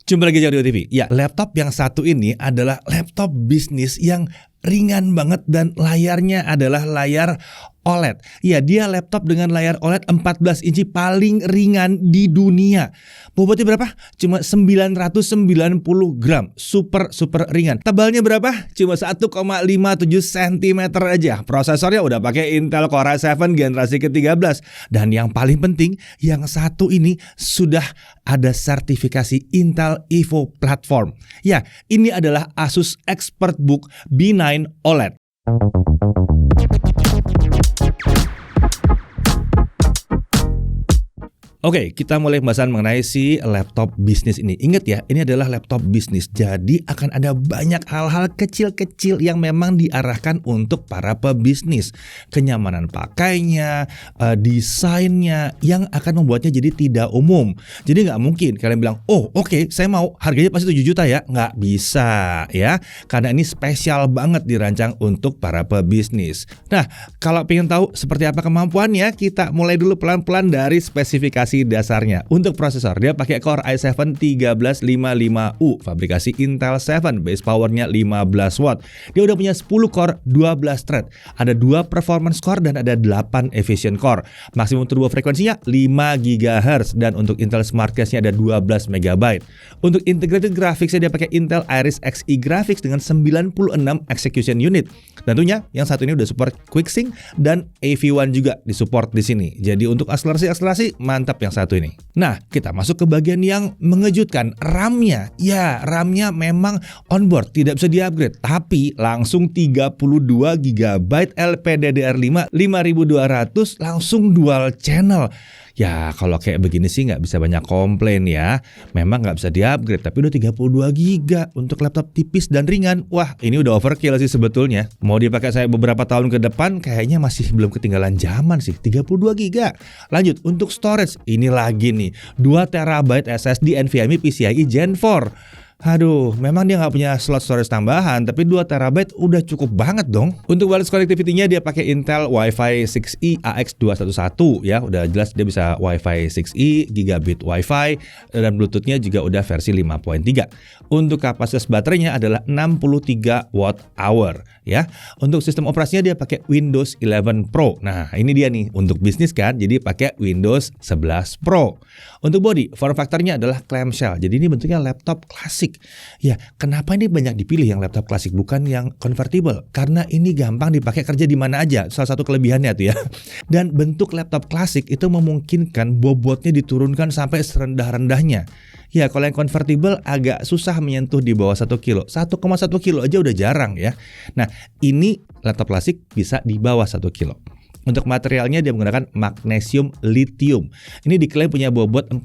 Jumpa lagi Audio TV. Ya, laptop yang satu ini adalah laptop bisnis yang ringan banget dan layarnya adalah layar OLED. Ya, dia laptop dengan layar OLED 14 inci paling ringan di dunia. Bobotnya berapa? Cuma 990 gram. Super ringan. Tebalnya berapa? Cuma 1,57 cm aja. Prosesornya udah pakai Intel Core i7 generasi ke-13. Dan yang paling penting, yang satu ini sudah ada sertifikasi Intel Evo Platform. Ya, ini adalah Asus ExpertBook B9 OLED. Oke, kita mulai pembahasan mengenai si laptop bisnis ini. Ingat ya, ini adalah laptop bisnis. Jadi akan ada banyak hal-hal kecil-kecil yang memang diarahkan untuk para pebisnis. Kenyamanan pakainya, desainnya yang akan membuatnya jadi tidak umum. Jadi nggak mungkin kalian bilang, oh oke, saya mau harganya pasti 7 juta ya. Nggak bisa ya, karena ini spesial banget dirancang untuk para pebisnis. Nah, kalau pengen tahu seperti apa kemampuannya, kita mulai dulu pelan-pelan dari spesifikasi dasarnya. Untuk prosesor, dia pakai Core i7 1355U, fabrikasi Intel 7, base powernya 15 watt. Dia udah punya 10 core, 12 thread. Ada 2 performance core dan ada 8 efficient core. Maksimum turbo frekuensinya 5 GHz dan untuk Intel Smart Cache-nya ada 12 MB. Untuk integrated graphics-nya dia pakai Intel Iris Xe Graphics dengan 96 execution unit. Tentunya yang satu ini udah support QuickSync dan AV1 juga disupport di sini. Jadi untuk akselerasi mantap yang satu ini. Nah, kita masuk ke bagian yang mengejutkan, RAM-nya. Ya, RAM-nya memang onboard, tidak bisa di-upgrade, tapi langsung 32 GB LPDDR5 5200 langsung dual channel. Ya, kalau kayak begini sih nggak bisa banyak komplain ya. Memang nggak bisa di-upgrade, tapi udah 32 GB untuk laptop tipis dan ringan. Wah, ini udah overkill sih sebetulnya. Mau dipakai saya beberapa tahun ke depan, kayaknya masih belum ketinggalan zaman sih. 32 GB. Lanjut, untuk storage, ini lagi nih. 2 TB SSD NVMe PCIe Gen 4. Aduh, memang dia nggak punya slot storage tambahan, tapi 2 TB udah cukup banget dong. Untuk wireless connectivity-nya dia pakai Intel Wi-Fi 6E AX211 ya, udah jelas dia bisa Wi-Fi 6E, gigabit Wi-Fi, dan Bluetooth-nya juga udah versi 5.3. Untuk kapasitas baterainya adalah 63 Wh ya. Untuk sistem operasinya dia pakai Windows 11 Pro. Nah, ini dia nih untuk bisnis kan, jadi pakai Windows 11 Pro. Untuk body, form factor-nya adalah clamshell. Jadi ini bentuknya laptop klasik. Ya, kenapa ini banyak dipilih yang laptop klasik bukan yang convertible? Karena ini gampang dipakai kerja di mana aja. Salah satu kelebihannya tuh ya. Dan bentuk laptop klasik itu memungkinkan bobotnya diturunkan sampai serendah-rendahnya. Ya, kalau yang convertible agak susah menyentuh di bawah 1 kilo. 1,1 kilo aja udah jarang ya. Nah, ini laptop klasik bisa di bawah 1 kilo. Untuk materialnya dia menggunakan magnesium lithium. Ini diklaim punya bobot 14%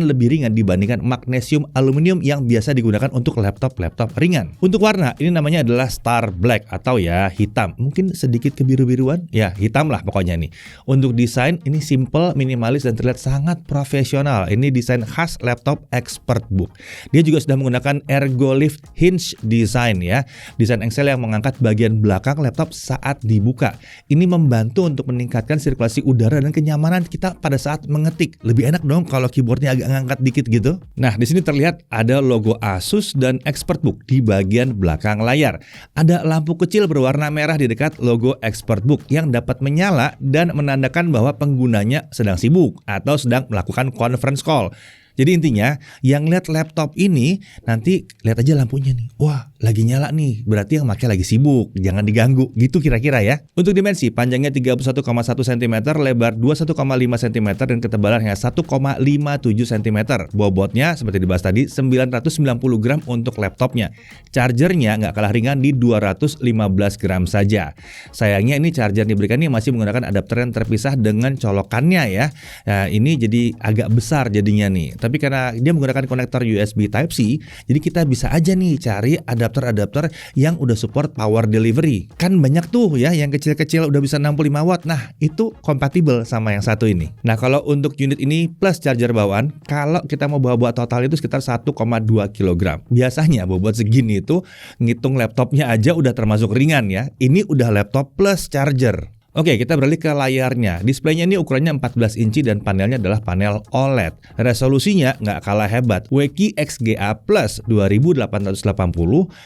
lebih ringan dibandingkan magnesium aluminium yang biasa digunakan untuk laptop-laptop ringan. Untuk warna, ini namanya adalah Star Black atau ya hitam. Mungkin sedikit kebiru-biruan, ya hitam lah pokoknya nih. Untuk desain, ini simple, minimalis dan terlihat sangat profesional. Ini desain khas laptop ExpertBook. Dia juga sudah menggunakan Ergolift Hinge design ya. Desain engsel yang mengangkat bagian belakang laptop saat dibuka. Ini membantu untuk meningkatkan sirkulasi udara dan kenyamanan kita pada saat mengetik. Lebih enak dong kalau keyboardnya agak ngangkat dikit gitu. Nah, di sini terlihat ada logo Asus dan ExpertBook di bagian belakang layar. Ada lampu kecil berwarna merah di dekat logo ExpertBook yang dapat menyala dan menandakan bahwa penggunanya sedang sibuk atau sedang melakukan conference call. Jadi intinya, yang lihat laptop ini nanti lihat aja lampunya nih. Wah, lagi nyala nih. Berarti yang pakai lagi sibuk. Jangan diganggu. Gitu kira-kira ya. Untuk dimensi, panjangnya 31,1 cm, lebar 21,5 cm, dan ketebalannya 1,57 cm. Bobotnya seperti dibahas tadi 990 gram untuk laptopnya. Chargernya nggak kalah ringan di 215 gram saja. Sayangnya ini charger diberikan ini masih menggunakan adapter yang terpisah dengan colokannya ya. Nah, ini jadi agak besar jadinya nih. Tapi karena dia menggunakan konektor USB Type-C, jadi kita bisa aja nih cari adapter-adapter yang udah support power delivery. Kan banyak tuh ya yang kecil-kecil udah bisa 65 watt. Nah, itu kompatibel sama yang satu ini. Nah, kalau untuk unit ini plus charger bawaan, kalau kita mau bawa total itu sekitar 1,2 kg. Biasanya bobot segini itu ngitung laptopnya aja udah termasuk ringan ya. Ini udah laptop plus charger. Oke, kita beralih ke layarnya. Displaynya ini ukurannya 14 inci dan panelnya adalah panel OLED. Resolusinya nggak kalah hebat. WQXGA Plus 2880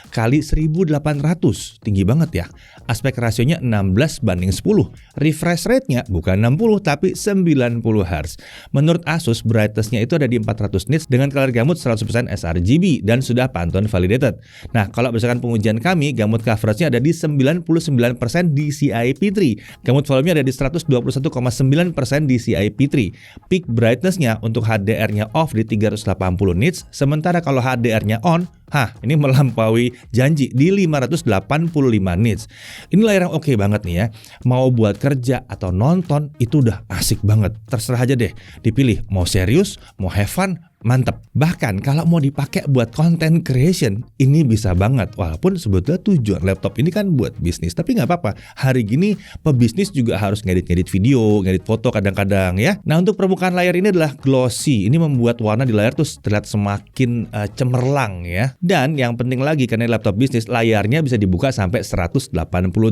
kali 1800. Tinggi banget ya. Aspek rasionya 16:10. Refresh rate-nya bukan 60 tapi 90 Hz. Menurut Asus, brightness-nya itu ada di 400 nits dengan color gamut 100% sRGB dan sudah Pantone validated. Nah, kalau berdasarkan pengujian kami, gamut coverage-nya ada di 99% DCI-P3. Gamut volumenya ada di 121,9% DCI-P3. Peak brightness-nya untuk HDR-nya off di 380 nits, sementara kalau HDR-nya on, ini melampaui janji di 585 nits. Ini layar yang oke banget nih ya. Mau buat kerja atau nonton itu udah asik banget. Terserah aja deh, dipilih mau serius, mau have fun, mantep. Bahkan kalau mau dipakai buat content creation, ini bisa banget. Walaupun sebetulnya tujuan laptop ini kan buat bisnis, tapi nggak apa-apa. Hari gini pebisnis juga harus ngedit-ngedit video, ngedit foto kadang-kadang ya. Nah, untuk permukaan layar ini adalah glossy. Ini membuat warna di layar tuh terlihat semakin cemerlang ya. Dan yang penting lagi, karena laptop bisnis, layarnya bisa dibuka sampai 180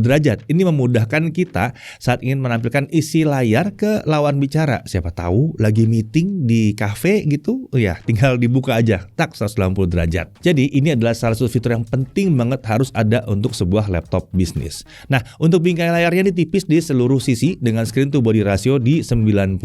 derajat. Ini memudahkan kita saat ingin menampilkan isi layar ke lawan bicara. Siapa tahu lagi meeting di cafe gitu, ya tinggal dibuka aja, tak 180 derajat. Jadi ini adalah salah satu fitur yang penting banget harus ada untuk sebuah laptop bisnis. Nah, untuk bingkai layarnya ini tipis di seluruh sisi dengan screen to body ratio di 90%.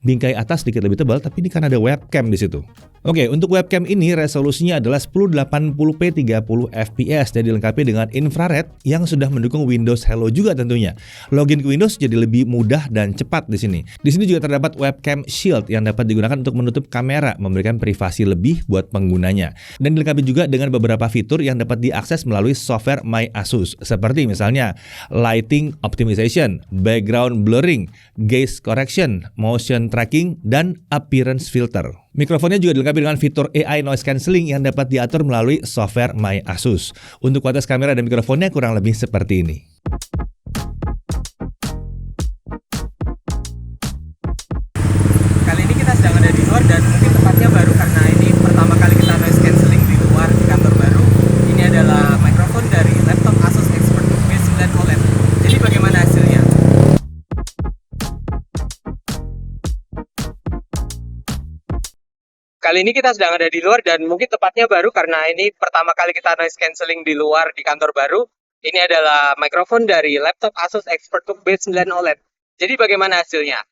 Bingkai atas sedikit lebih tebal, tapi ini kan ada webcam di situ. Oke, untuk webcam ini resolusinya adalah 1080p 30 fps dan dilengkapi dengan infrared yang sudah mendukung Windows Hello juga tentunya. Login ke Windows jadi lebih mudah dan cepat di sini. Di sini juga terdapat webcam shield yang dapat digunakan untuk menutup kamera, memberikan privasi lebih buat penggunanya. Dan dilengkapi juga dengan beberapa fitur yang dapat diakses melalui software My Asus, seperti misalnya lighting optimization, background blurring, gaze correction, motion tracking, dan appearance filter. Mikrofonnya juga dilengkapi dengan fitur AI noise cancelling yang dapat diatur melalui software My Asus. Untuk kualitas kamera dan mikrofonnya kurang lebih seperti ini. Kali ini kita sedang ada di luar dan mungkin tempatnya baru karena ini pertama kali kita noise cancelling di luar di kantor baru. Ini adalah mikrofon dari laptop Asus ExpertBook B9 OLED. Jadi bagaimana hasilnya? Kali ini kita sedang ada di luar dan mungkin tempatnya baru karena ini pertama kali kita noise cancelling di luar di kantor baru. Ini adalah mikrofon dari laptop Asus ExpertBook B9 OLED. Jadi bagaimana hasilnya?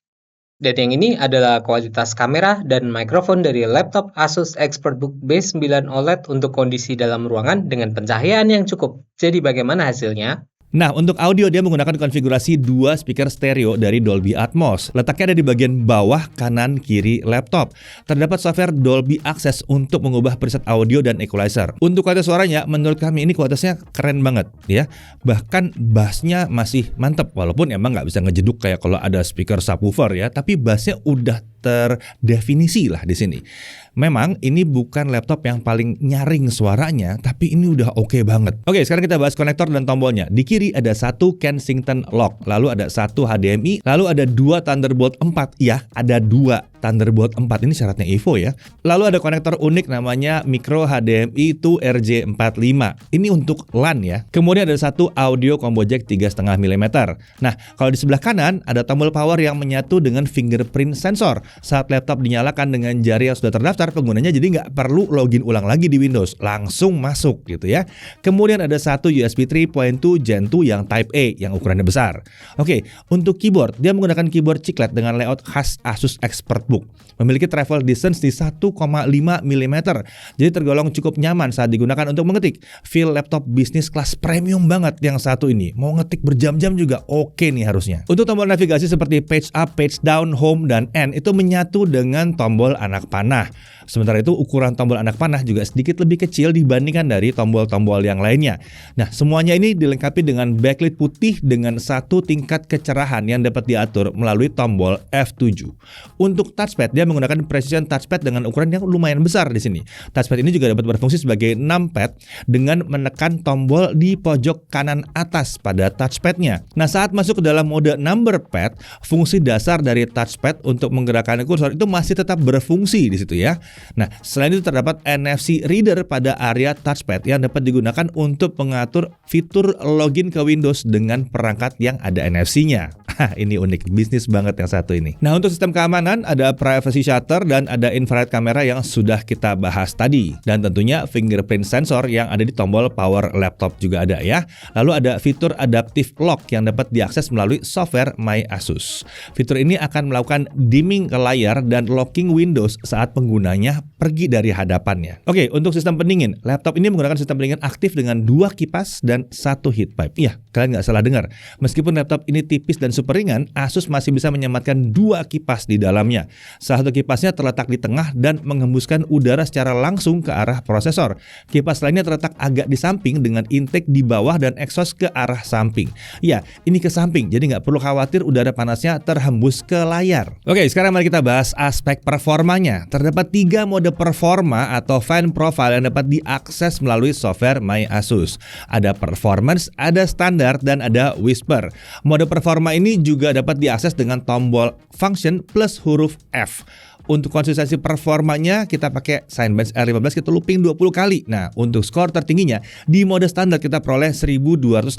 Dan yang ini adalah kualitas kamera dan mikrofon dari laptop Asus ExpertBook B9 OLED untuk kondisi dalam ruangan dengan pencahayaan yang cukup. Jadi bagaimana hasilnya? Nah, untuk audio dia menggunakan konfigurasi 2 speaker stereo dari Dolby Atmos. Letaknya ada di bagian bawah kanan kiri laptop. Terdapat software Dolby Access untuk mengubah preset audio dan equalizer. Untuk kualitas suaranya, menurut kami ini kualitasnya keren banget ya. Bahkan bassnya masih mantep, walaupun emang nggak bisa ngejeduk kayak kalau ada speaker subwoofer ya. Tapi bassnya udah terdefinisi lah di sini. Memang ini bukan laptop yang paling nyaring suaranya, tapi ini udah oke banget. Oke, sekarang kita bahas konektor dan tombolnya. Di kiri ada satu Kensington lock, lalu ada satu HDMI, lalu ada 2 Thunderbolt 4. Ya, ada 2 Thunderbolt 4, ini syaratnya Evo ya. Lalu ada konektor unik namanya Micro HDMI to RJ45. Ini untuk LAN ya. Kemudian ada satu audio combo jack 3,5 mm. Nah, kalau di sebelah kanan ada tombol power yang menyatu dengan fingerprint sensor. Saat laptop dinyalakan dengan jari yang sudah terdaftar, penggunanya jadi nggak perlu login ulang lagi di Windows, langsung masuk gitu ya. Kemudian ada satu USB 3.2 Gen 2 yang Type A yang ukurannya besar. Oke, untuk keyboard, dia menggunakan keyboard chiclet dengan layout khas Asus ExpertBook. Memiliki travel distance di 1,5 mm, jadi tergolong cukup nyaman saat digunakan untuk mengetik. Feel laptop bisnis kelas premium banget yang satu ini. Mau ngetik berjam-jam juga oke nih harusnya. Untuk tombol navigasi seperti page up, page down, home, dan end itu menyatu dengan tombol anak panah. Sementara itu ukuran tombol anak panah juga sedikit lebih kecil dibandingkan dari tombol-tombol yang lainnya. Nah, semuanya ini dilengkapi dengan backlit putih dengan satu tingkat kecerahan yang dapat diatur melalui tombol F7. Untuk touchpad, dia menggunakan precision touchpad dengan ukuran yang lumayan besar di sini. Touchpad ini juga dapat berfungsi sebagai numpad dengan menekan tombol di pojok kanan atas pada touchpadnya. Nah, saat masuk ke dalam mode number pad, fungsi dasar dari touchpad untuk menggerakkan kursor itu masih tetap berfungsi di situ ya. Nah, selain itu terdapat NFC reader pada area touchpad yang dapat digunakan untuk mengatur fitur login ke Windows dengan perangkat yang ada NFC-nya. Ini unik, bisnis banget yang satu ini. Nah, untuk sistem keamanan ada privacy shutter dan ada infrared camera yang sudah kita bahas tadi. Dan tentunya fingerprint sensor yang ada di tombol power laptop juga ada ya. Lalu ada fitur adaptive lock yang dapat diakses melalui software My Asus. Fitur ini akan melakukan dimming ke layar dan locking Windows saat penggunanya pergi dari hadapannya. Oke, untuk sistem pendingin, laptop ini menggunakan sistem pendingin aktif dengan 2 kipas dan 1 heat pipe. Iya, kalian nggak salah dengar. Meskipun laptop ini tipis dan super ringan, Asus masih bisa menyematkan 2 kipas di dalamnya. Salah satu kipasnya terletak di tengah dan menghembuskan udara secara langsung ke arah prosesor. Kipas lainnya terletak agak di samping dengan intake di bawah dan exhaust ke arah samping. Ya, ini ke samping, jadi nggak perlu khawatir udara panasnya terhembus ke layar. Oke, sekarang mari kita bahas aspek performanya. Terdapat 3 mode performa atau fan profile yang dapat diakses melalui software My Asus. Ada performance, ada standar, dan ada whisper. Mode performa ini juga dapat diakses dengan tombol function plus huruf F. Untuk konsistensi performanya kita pakai Cinebench R15 kita looping 20 kali. Nah, untuk skor tertingginya di mode standar kita peroleh 1280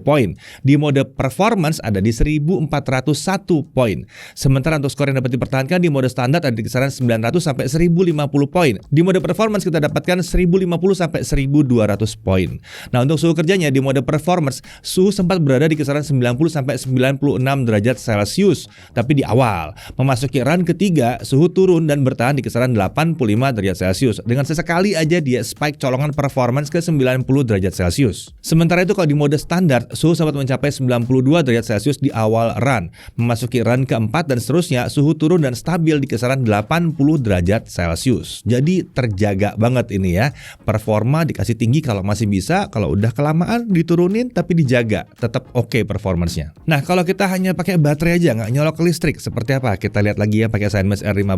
poin. Di mode performance ada di 1401 poin. Sementara untuk skor yang dapat dipertahankan di mode standar ada di kisaran 900 sampai 1050 poin. Di mode performance kita dapatkan 1050 sampai 1200 poin. Nah, untuk suhu kerjanya di mode performance suhu sempat berada di kisaran 90 sampai 96 derajat Celcius. Tapi di awal memasuki run ketiga suhu turun dan bertahan di kisaran 85 derajat Celcius. Dengan sesekali aja dia spike colongan performance ke 90 derajat Celcius. Sementara itu kalau di mode standar, suhu sempat mencapai 92 derajat Celcius di awal run. Memasuki run keempat dan seterusnya, suhu turun dan stabil di kisaran 80 derajat Celcius. Jadi terjaga banget ini ya. Performa dikasih tinggi kalau masih bisa, kalau udah kelamaan diturunin tapi dijaga. Tetap oke performance-nya. Nah, kalau kita hanya pakai baterai aja, nggak nyolok ke listrik, seperti apa? Kita lihat lagi ya pakai Cinebench R15.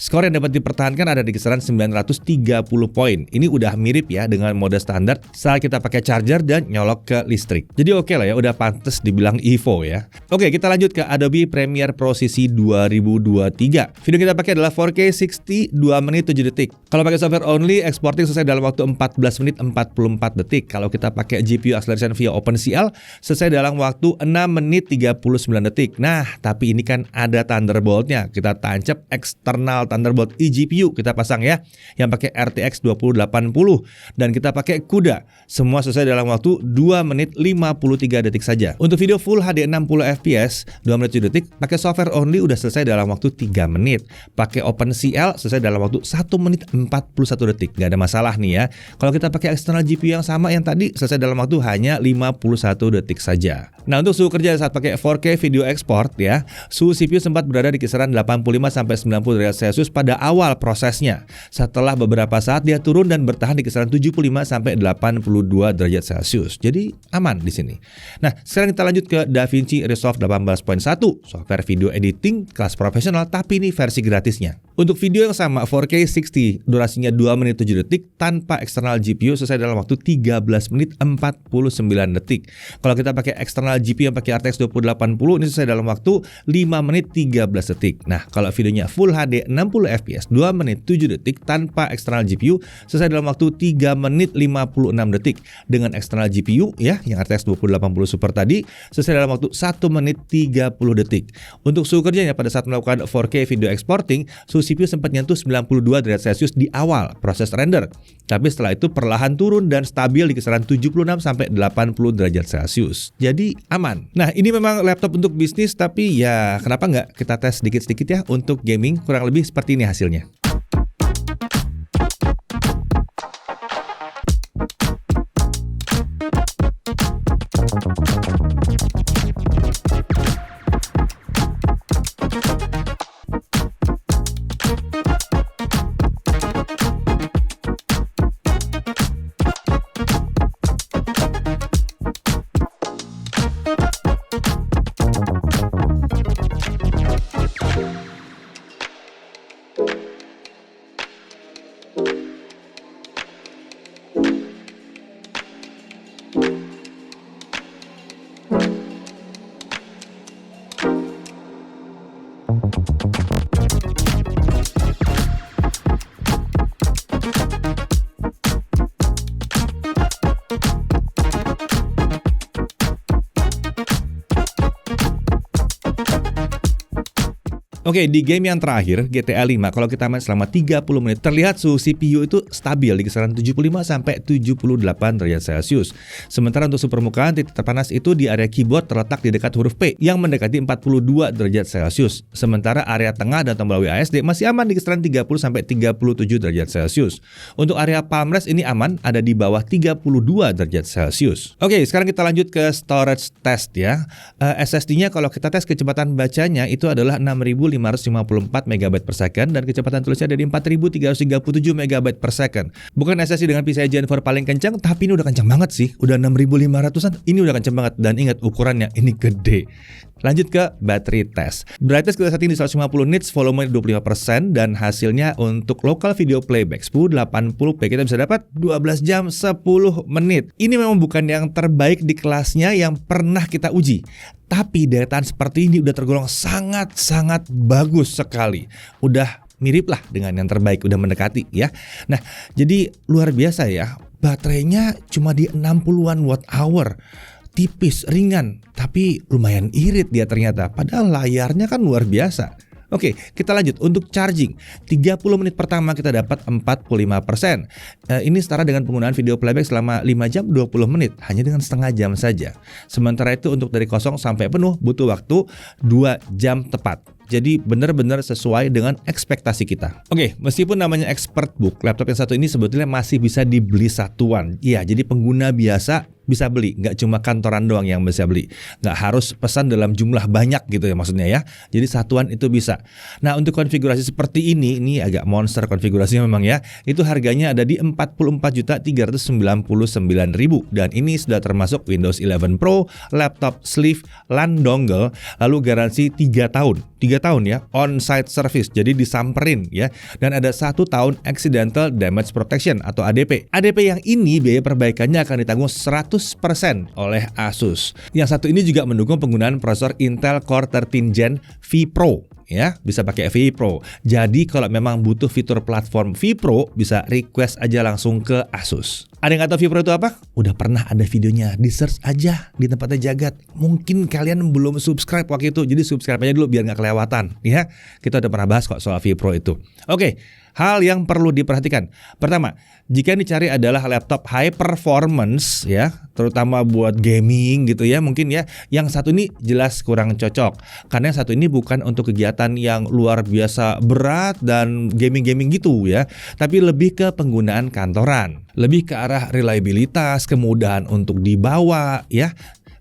Skor yang dapat dipertahankan ada di kisaran 930 poin. Ini udah mirip ya dengan mode standar saat kita pakai charger dan nyolok ke listrik. Jadi oke lah ya, udah pantas dibilang Evo ya. Oke, kita lanjut ke Adobe Premiere Pro CC 2023. Video kita pakai adalah 4K 60 2 menit 7 detik. Kalau pakai software only, exporting selesai dalam waktu 14 menit 44 detik. Kalau kita pakai GPU acceleration via OpenCL, selesai dalam waktu 6 menit 39 detik. Nah, tapi ini kan ada Thunderbolt-nya. Kita tancap eksternal Thunderbolt eGPU kita pasang ya, yang pakai RTX 2080 dan kita pakai CUDA. Semua selesai dalam waktu 2 menit 53 detik saja. Untuk video full HD 60 fps 2 menit 7 detik, pakai software only udah selesai dalam waktu 3 menit. Pakai OpenCL selesai dalam waktu 1 menit 41 detik. Gak ada masalah nih ya. Kalau kita pakai eksternal GPU yang sama yang tadi, selesai dalam waktu hanya 51 detik saja. Nah, untuk suhu kerja saat pakai 4K video export ya, suhu CPU sempat berada di kisaran 85 sampai 90 derajat Celcius pada awal prosesnya. Setelah beberapa saat dia turun dan bertahan di kisaran 75 sampai 82 derajat Celcius. Jadi aman di sini. Nah, sekarang kita lanjut ke DaVinci Resolve 18.1, software video editing kelas profesional tapi ini versi gratisnya. Untuk video yang sama 4K 60, durasinya 2 menit 7 detik tanpa eksternal GPU selesai dalam waktu 13 menit 49 detik. Kalau kita pakai eksternal GPU yang pakai RTX 2080 ini selesai dalam waktu 5 menit 13 detik. Nah, kalau videonya Full HD 60 fps 2 menit 7 detik tanpa eksternal GPU selesai dalam waktu 3 menit 56 detik. Dengan eksternal GPU ya, yang RTX 2080 Super tadi selesai dalam waktu 1 menit 30 detik. Untuk suhu kerjanya pada saat melakukan 4K video exporting, suhu CPU sempat nyentuh 92 derajat Celcius di awal proses render. Tapi setelah itu perlahan turun dan stabil di kisaran 76 sampai 80 derajat Celcius. Jadi aman. Nah, ini memang laptop untuk bisnis tapi ya kenapa nggak kita tes sedikit-sedikit ya untuk gaming, kurang lebih seperti ini hasilnya. Oke, di game yang terakhir GTA 5 kalau kita main selama 30 menit terlihat suhu CPU itu stabil di kisaran 75 sampai 78 derajat Celcius. Sementara untuk suhu permukaan titik terpanas itu di area keyboard terletak di dekat huruf P yang mendekati 42 derajat Celcius. Sementara area tengah dan tombol WASD masih aman di kisaran 30 sampai 37 derajat Celcius. Untuk area palm rest ini aman ada di bawah 32 derajat Celcius. Oke, sekarang kita lanjut ke storage test ya. SSD-nya kalau kita tes kecepatan bacanya itu adalah 6554 MB per second dan kecepatan tulisnya dari 4337 MB per second. Bukan SSD dengan PCIe Gen 4 paling kencang, tapi ini udah kencang banget sih. Udah 6500-an, ini udah kencang banget. Dan ingat ukurannya, ini gede. Lanjut ke battery test. Brightness kita setting di 150 nits, volume 25% dan hasilnya untuk local video playback 1080p kita bisa dapat 12 jam 10 menit. Ini memang bukan yang terbaik di kelasnya yang pernah kita uji. Tapi daya tahan seperti ini udah tergolong sangat-sangat bagus sekali. Udah mirip lah dengan yang terbaik, udah mendekati ya. Nah, jadi luar biasa ya. Baterainya cuma di 60-an watt hour. Tipis, ringan, tapi lumayan irit dia ternyata. Padahal layarnya kan luar biasa. Oke, kita lanjut. Untuk charging, 30 menit pertama kita dapat 45%. Ini setara dengan penggunaan video playback selama 5 jam 20 menit, hanya dengan setengah jam saja. Sementara itu untuk dari kosong sampai penuh butuh waktu 2 jam tepat. Jadi benar-benar sesuai dengan ekspektasi kita. Oke, meskipun namanya ExpertBook, laptop yang satu ini sebetulnya masih bisa dibeli satuan. Iya, jadi pengguna biasa bisa beli, nggak cuma kantoran doang yang bisa beli. Nggak harus pesan dalam jumlah banyak gitu ya maksudnya ya. Jadi satuan itu bisa. Nah, untuk konfigurasi seperti ini agak monster konfigurasinya memang ya. Itu harganya ada di 44.399.000 dan ini sudah termasuk Windows 11 Pro, laptop sleeve, LAN dongle, lalu garansi 3 tahun. 3 tahun ya, on-site service, jadi disamperin ya. Dan ada 1 tahun Accidental Damage Protection atau ADP. ADP yang ini biaya perbaikannya akan ditanggung 100% oleh Asus. Yang satu ini juga mendukung penggunaan prosesor Intel Core 13 Gen V Pro. Ya, bisa pakai V Pro. Jadi kalau memang butuh fitur platform V Pro, bisa request aja langsung ke Asus. Ada yang nggak tahu V Pro itu apa? Udah pernah ada videonya, di search aja di tempatnya Jagat. Mungkin kalian belum subscribe waktu itu, jadi subscribe aja dulu biar nggak kelewatan. Ya, kita udah pernah bahas kok soal V Pro itu. Oke, hal yang perlu diperhatikan. Pertama, jika yang dicari adalah laptop high performance ya, terutama buat gaming gitu ya, mungkin ya, yang satu ini jelas kurang cocok. Karena yang satu ini bukan untuk kegiatan yang luar biasa berat dan gaming-gaming gitu ya, tapi lebih ke penggunaan kantoran, lebih ke arah reliabilitas, kemudahan untuk dibawa ya.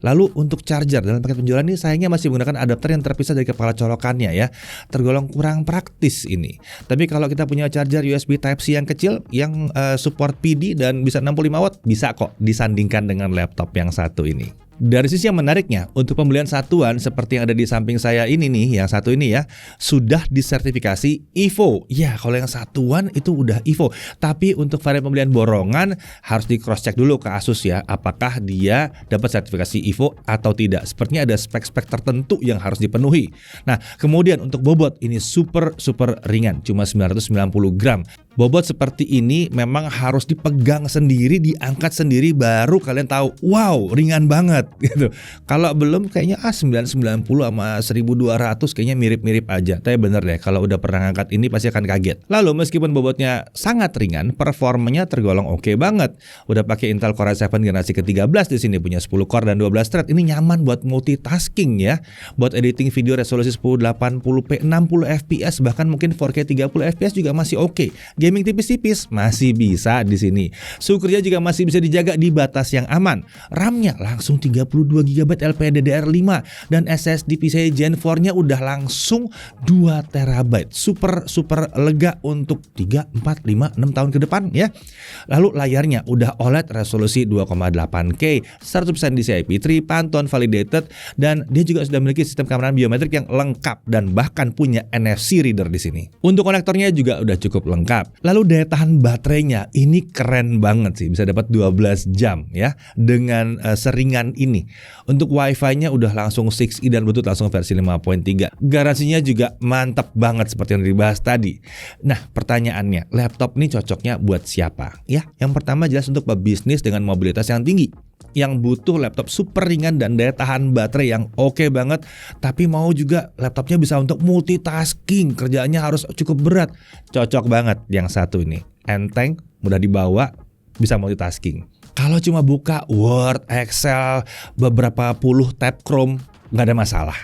Lalu untuk charger, dalam paket penjualan ini sayangnya masih menggunakan adapter yang terpisah dari kepala colokannya ya. Tergolong kurang praktis ini. Tapi kalau kita punya charger USB Type-C yang kecil yang support PD dan bisa 65 watt, bisa kok disandingkan dengan laptop yang satu ini. Dari sisi yang menariknya, untuk pembelian satuan seperti yang ada di samping saya ini nih, yang satu ini ya, sudah disertifikasi EVO. Ya, kalau yang satuan itu udah EVO. Tapi untuk varian pembelian borongan harus di cross check dulu ke Asus ya, apakah dia dapat sertifikasi EVO atau tidak. Sepertinya ada spek-spek tertentu yang harus dipenuhi. Nah, kemudian untuk bobot ini super ringan, cuma 990 gram. Bobot seperti ini memang harus dipegang sendiri, diangkat sendiri, baru kalian tahu, wow, ringan banget gitu. Kalau belum kayaknya 990 sama 1200 kayaknya mirip-mirip aja. Tapi bener deh, kalau udah pernah ngangkat ini pasti akan kaget. Lalu meskipun bobotnya sangat ringan, performanya tergolong oke banget. Udah pakai Intel Core i7 generasi ke-13 di sini, punya 10 core dan 12 thread. Ini nyaman buat multitasking ya. Buat editing video resolusi 1080p 60 fps, bahkan mungkin 4K 30 fps juga masih oke. Gaming tipis-tipis masih bisa di sini. Suhu kerja juga masih bisa dijaga di batas yang aman. RAM-nya langsung 32 GB LPDDR5 dan SSD PCIe Gen 4-nya udah langsung 2 TB. Super lega untuk 3, 4, 5, 6 tahun ke depan ya. Lalu layarnya udah OLED resolusi 2,8K, 100% DCI P3, Pantone validated, dan dia juga sudah memiliki sistem keamanan biometrik yang lengkap dan bahkan punya NFC reader di sini. Untuk konektornya juga udah cukup lengkap. Lalu daya tahan baterainya ini keren banget sih, bisa dapat 12 jam ya dengan seringan ini. Untuk Wi-Fi-nya udah langsung 6E dan Bluetooth langsung versi 5.3. Garansinya juga mantap banget seperti yang dibahas tadi. Nah, pertanyaannya, laptop ini cocoknya buat siapa? Ya, yang pertama jelas untuk pebisnis dengan mobilitas yang tinggi. yang butuh laptop super ringan dan daya tahan baterai yang oke banget, tapi mau juga laptopnya bisa untuk multitasking, kerjaannya harus cukup berat, cocok banget yang satu ini. Enteng, mudah dibawa, bisa multitasking. Kalau cuma buka Word, Excel, beberapa puluh tab Chrome, nggak ada masalah.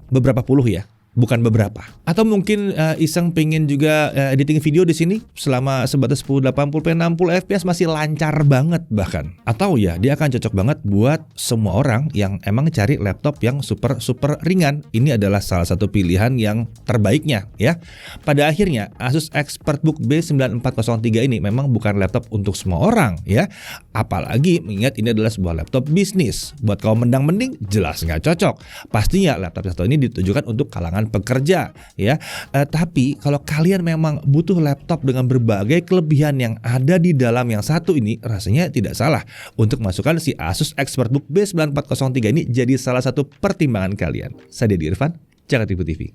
Beberapa puluh ya, bukan beberapa. Atau mungkin iseng pengen juga editing video di sini selama sebatas 1080p 60 fps masih lancar banget bahkan. Atau ya dia akan cocok banget buat semua orang yang emang cari laptop yang super ringan. Ini adalah salah satu pilihan yang terbaiknya ya. Pada akhirnya Asus ExpertBook B9403 ini memang bukan laptop untuk semua orang ya. Apalagi mengingat ini adalah sebuah laptop bisnis. Buat kaum mendang-mending jelas nggak cocok. Pastinya laptop satu ini ditujukan untuk kalangan pekerja ya. Tapi kalau kalian memang butuh laptop dengan berbagai kelebihan yang ada di dalam yang satu ini, rasanya tidak salah untuk masukkan si Asus ExpertBook B9403 ini jadi salah satu pertimbangan kalian. Saya Deddy Irfan, Jakarta TV.